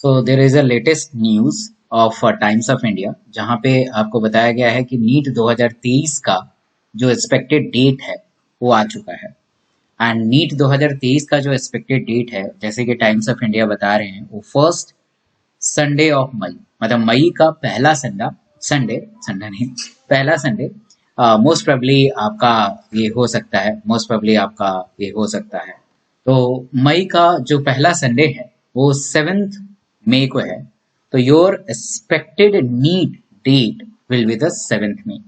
So there is a latest news of Times of India जहां पे आपको बताया गया है कि नीट 2023 का जो एक्सपेक्टेड डेट है वो आ चुका है। एंड नीट 2023 का जो एक्सपेक्टेड डेट है, जैसे कि टाइम्स ऑफ इंडिया बता रहे हैं, वो फर्स्ट संडे ऑफ मई, मतलब मई का पहला संडे संडे नहीं, पहला संडे मोस्ट प्रोबेबली आपका ये हो सकता है, मोस्ट प्रोबेबली आपका ये हो सकता है। तो मई का जो पहला संडे है वो 7th मई को है। तो your expected NEET date will be the 7th May.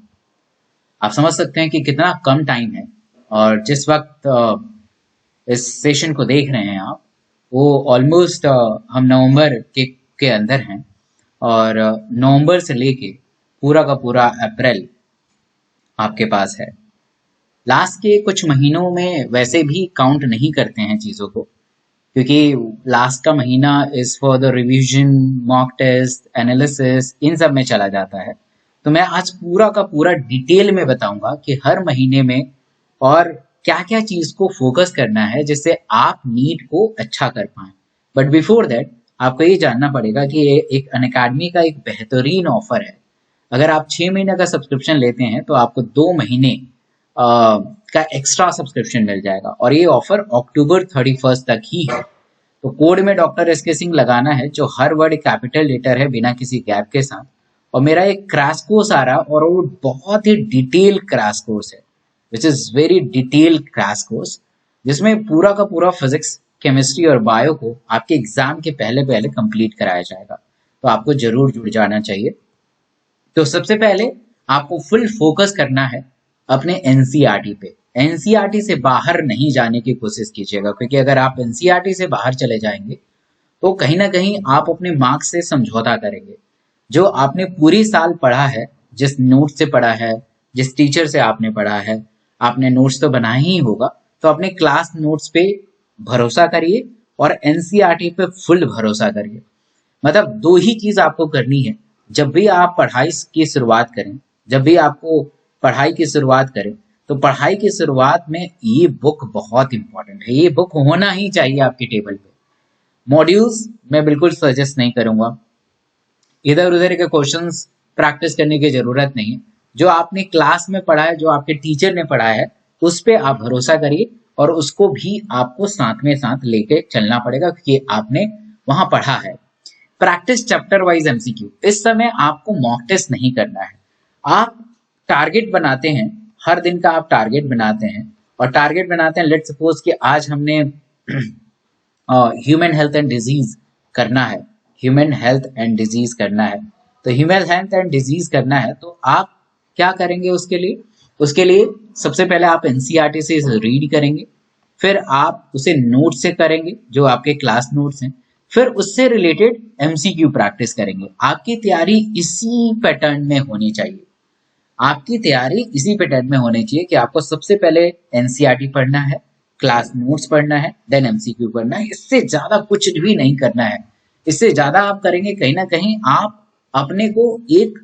आप समझ सकते हैं कि कितना कम टाइम है। और जिस वक्त इस सेशन को देख रहे हैं आप, वो ऑलमोस्ट हम नवंबर के अंदर हैं। और नवंबर से लेके पूरा का पूरा अप्रैल आपके पास है। लास्ट के कुछ महीनों में वैसे भी काउंट नहीं करते हैं चीज़ों को, क्योंकि लास्ट का महीना is for the revision, mock test, analysis, इन सब में चला जाता है। तो मैं आज पूरा का पूरा डिटेल में बताऊंगा कि हर महीने में और क्या क्या चीज को फोकस करना है जिससे आप नीट को अच्छा कर पाए। बट बिफोर दैट आपको ये जानना पड़ेगा कि ये एक अनअकैडमी का एक बेहतरीन ऑफर है। अगर आप 6 महीने का सब्सक्रिप्शन लेते हैं तो आपको 2 महीने का एक्स्ट्रा सब्सक्रिप्शन मिल जाएगा, और ये ऑफर अक्टूबर 31 तक ही है। तो कोड में डॉक्टर एस के सिंह लगाना है, जो हर वर्ड कैपिटल लेटर है बिना किसी गैप के साथ। और मेरा एक क्रैश कोर्स आ रहा है, और वो बहुत ही डिटेल क्रैश कोर्स है, which is very detail crash course, जिसमें पूरा का पूरा फिजिक्स, केमिस्ट्री और बायो को आपके एग्जाम के पहले पहले कंप्लीट कराया जाएगा। तो आपको जरूर जुड़ जाना चाहिए। तो सबसे पहले आपको फुल फोकस करना है अपने एनसीईआरटी पे। एनसीईआरटी से बाहर नहीं जाने की कोशिश कीजिएगा, क्योंकि अगर आप एनसीईआरटी से बाहर चले जाएंगे तो कहीं ना कहीं आप अपने मार्क्स से समझौता करेंगे। जो आपने पूरी साल पढ़ा है, जिस नोट से पढ़ा है, जिस टीचर से आपने पढ़ा है, आपने नोट्स तो बनाया ही होगा, तो अपने क्लास नोट्स पे भरोसा करिए और एनसीईआरटी पे फुल भरोसा करिए। मतलब दो ही चीज आपको करनी है। जब भी आप पढ़ाई की शुरुआत करें, जब भी आपको पढ़ाई की शुरुआत करें, तो पढ़ाई की शुरुआत में ये बुक बहुत इंपॉर्टेंट है। ये बुक होना ही चाहिए आपके टेबल पे। मॉड्यूल्स मैं बिल्कुल सजेस्ट नहीं करूंगा, इधर उधर के क्वेश्चंस प्रैक्टिस करने की जरूरत नहीं है। जो आपने क्लास में पढ़ा है, जो आपके टीचर ने पढ़ा है, उस पे आप भरोसा करिए, और उसको भी आपको साथ में साथ लेके चलना पड़ेगा, क्योंकि आपने वहां पढ़ा है। Practice chapter wise MCQ. इस समय आपको मॉक टेस्ट नहीं करना है। आप टारगेट बनाते हैं, हर दिन का आप टारगेट बनाते हैं, और टारगेट बनाते हैं, लेट्स सपोज कि आज हमने ह्यूमन हेल्थ एंड डिजीज करना है, ह्यूमन हेल्थ एंड डिजीज करना है। तो ह्यूमन हेल्थ एंड डिजीज करना है, तो आप क्या करेंगे उसके लिए? उसके लिए सबसे पहले आप एनसीईआरटी से रीड करेंगे, फिर आप उसे नोट से करेंगे, जो आपके क्लास नोट्स हैं, फिर उससे रिलेटेड एमसीक्यू प्रैक्टिस करेंगे। आपकी तैयारी इसी पैटर्न में होनी चाहिए। आपकी तैयारी इसी पैटर्न में होनी चाहिए कि आपको सबसे पहले एनसीईआरटी पढ़ना है, क्लास नोट्स पढ़ना है, देन एमसीक्यू पढ़ना है। इससे ज्यादा कुछ भी नहीं करना है। इससे ज्यादा आप करेंगे, कहीं ना कहीं आप अपने को एक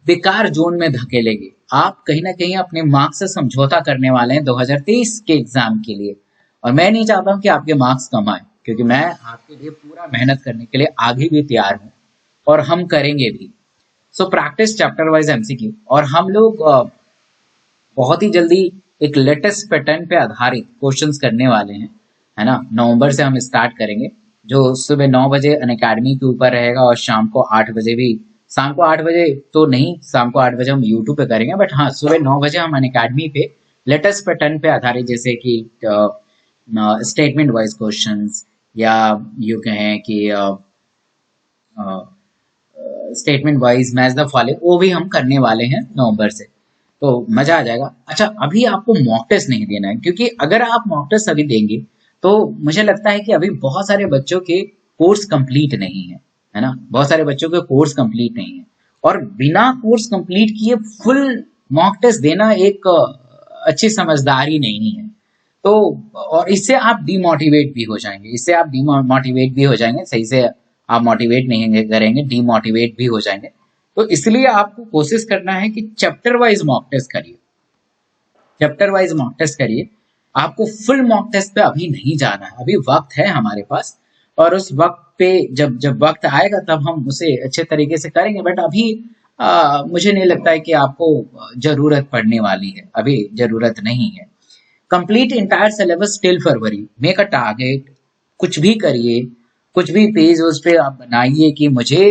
बेकार जोन में धकेलेंगे। आप कहीं ना कहीं अपने मार्क्स से समझौता करने वाले हैं 2023 के एग्जाम के लिए। और मैं नहीं चाहता हूं कि आपके मार्क्स कम आए, क्योंकि मैं आपके लिए पूरा मेहनत करने के लिए आगे भी तैयार हूं, और हम करेंगे भी। So practice chapter wise MCQ. और हम लोग बहुत ही जल्दी एक लेटेस्ट पैटर्न पे आधारित क्वेश्चंस करने वाले हैं, है ना। नवंबर से हम स्टार्ट करेंगे, जो सुबह 9 बजे अनअकैडमी के ऊपर रहेगा, और शाम को 8 बजे भी। शाम को 8 बजे तो नहीं, शाम को 8 बजे हम यूट्यूब पे करेंगे, बट हाँ, सुबह 9 बजे हम अनअकैडमी पे लेटेस्ट पैटर्न पे आधारित, जैसे कि स्टेटमेंट वाइज क्वेश्चंस, या यू कहें कि statement wise match the following, वो भी हम करने वाले हैं नवंबर से। तो मजा आ जाएगा। अच्छा, अभी आपको मॉक टेस्ट नहीं देना है, क्योंकि अगर आप मॉक टेस्ट अभी देंगे तो मुझे लगता है कि अभी बहुत सारे बच्चों के कोर्स कंप्लीट नहीं है ना। बहुत सारे बच्चों के कोर्स कंप्लीट नहीं है, और बिना कोर्स कंप्लीट किए फुल मॉक टेस्ट देना एक अच्छी समझदारी नहीं है। तो और इससे आप डिमोटिवेट भी हो जाएंगे, इससे आप डिमोटिवेट भी हो जाएंगे। सही से आप मोटिवेट नहीं करेंगे, डिमोटिवेट भी हो जाएंगे। तो इसलिए आपको कोशिश करना है कि चैप्टर वाइज मॉक टेस्ट करिए, चैप्टर वाइज मॉक टेस्ट करिए। आपको फुल मॉक टेस्ट पे अभी नहीं जाना है, अभी वक्त है हमारे पास, और उस वक्त पे जब जब वक्त आएगा तब हम उसे अच्छे तरीके से करेंगे, बट अभी मुझे नहीं लगता है कि आपको जरूरत पड़ने वाली है, अभी जरूरत नहीं है। Complete entire syllabus till February, make a target, कुछ भी करिए, कुछ भी पेज उस पे आप बनाइए कि मुझे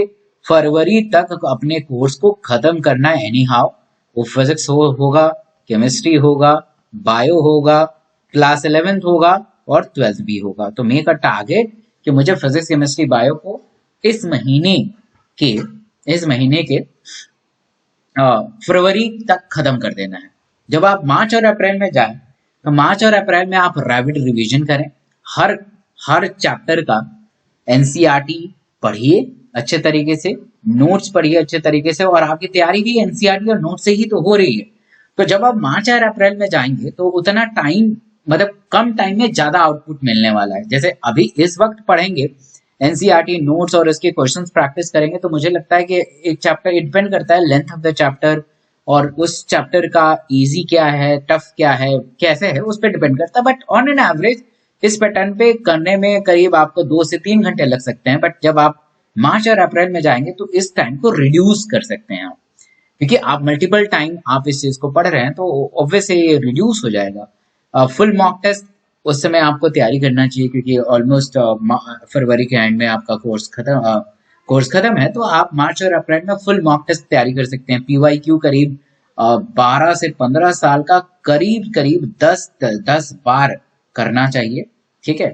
फरवरी तक अपने कोर्स को खत्म करना है एनी हाउ। वो फिजिक्स होगा, केमिस्ट्री होगा, बायो होगा, क्लास 11th होगा और 12th भी होगा। तो मेक अ टारगेट कि मुझे फिजिक्स केमिस्ट्री बायो को इस महीने के इस महीने के फरवरी तक खत्म कर देना है। जब आप मार्च और अप्रैल में जाएं तो मार्च और अप्रैल में आप रैपिड रिवीजन करें, हर हर चैप्टर का एनसीईआरटी पढ़िए अच्छे तरीके से, नोट्स पढ़िए अच्छे तरीके से, और आपकी तैयारी भी एनसीईआरटी और नोट से ही तो हो रही है। तो जब आप मार्च और अप्रैल में जाएंगे तो उतना टाइम, मतलब कम टाइम में ज्यादा आउटपुट मिलने वाला है। जैसे अभी इस वक्त पढ़ेंगे एनसीईआरटी नोट्स और इसके क्वेश्चंस प्रैक्टिस करेंगे तो मुझे लगता है कि एक चैप्टर, इट डिपेंड करता है लेंथ ऑफ द चैप्टर और उस चैप्टर का इजी क्या है, टफ क्या है, कैसे है, उस पर डिपेंड करता है। बट ऑन एन एवरेज इस पैटर्न पे करने में करीब आपको 2 से 3 घंटे लग सकते हैं। बट जब आप मार्च और अप्रैल में जाएंगे तो इस टाइम को रिड्यूस कर सकते हैं आप, क्योंकि आप मल्टीपल टाइम आप इस चीज को पढ़ रहे हैं तो ऑब्वियसली ये रिड्यूस हो जाएगा। फुल मॉक टेस्ट उस समय आपको तैयारी करना चाहिए, क्योंकि ऑलमोस्ट फरवरी के एंड में आपका कोर्स खत्म है। तो आप मार्च और अप्रैल में फुल मॉक टेस्ट तैयारी कर सकते हैं। पीवाईक्यू करीब 12 से 15 साल का करीब करीब 10 बार करना चाहिए, ठीक है।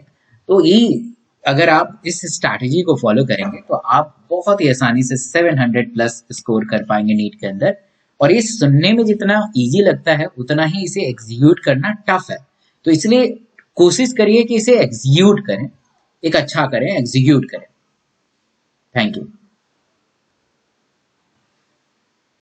तो ये अगर आप इस स्ट्रैटेजी को फॉलो करेंगे तो आप बहुत ही आसानी से 700 प्लस स्कोर कर पाएंगे नीट के अंदर। और ये सुनने में जितना इजी लगता है उतना ही इसे एग्जीक्यूट करना टफ है। तो इसलिए कोशिश करिए कि इसे एग्जीक्यूट करें, एक अच्छा करें, एग्जीक्यूट करें। Thank you.